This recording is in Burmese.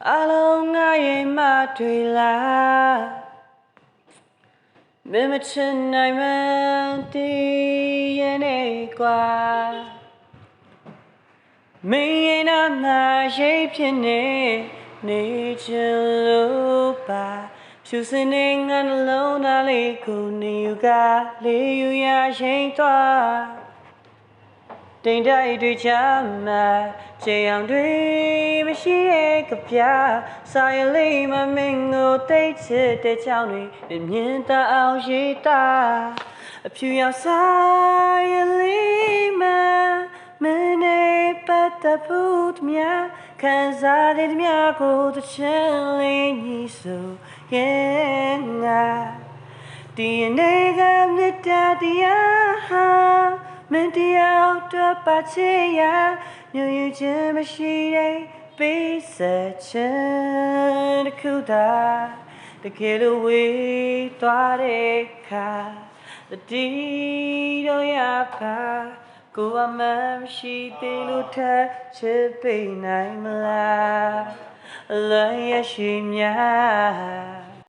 အလုံးငါရဲ့မတွေ့လားမင်းမချင်နိုင်မှန်းသိရဲ့နေကွာမင်းရဲ့နာမရိပ်ဖြစ်နေချင်လို့ပါဖြူစင်နေငါနှလုံးသားလေးကိုနေယူကလေးယူရရှိန်သွားတိမ်တိုက်တွေချမှာခြေအောင်တွေမရှိရဲ့ကပြစာရလေးမမင်းကိုတိတ်ချစ်တဲ့ချောင်းတွေမြင်တအောင်ရှိတာအဖြူရောင်စာရလေးမမင်းနဲ့ပတ်သက်ဖို့မြခံစားတဲ့မြကိုတစ်ချက်လေးညီဆိုရဲ့ငါဒီနေ့ကမြတ်တရားဟာမင်းတရားတော့ပါချေရညူယူခြင်းမရှိတဲ့ပေးဆက်ခြင်းတစ်ခုသာတကယ်လို့ဝေးသွားတဲ့အခါတတိတော့ရပါကိုယ်အမှန်ရှိသေးလို့ထပ်ချစ်ပေးနိုင်မလားလွန်ရရှိများ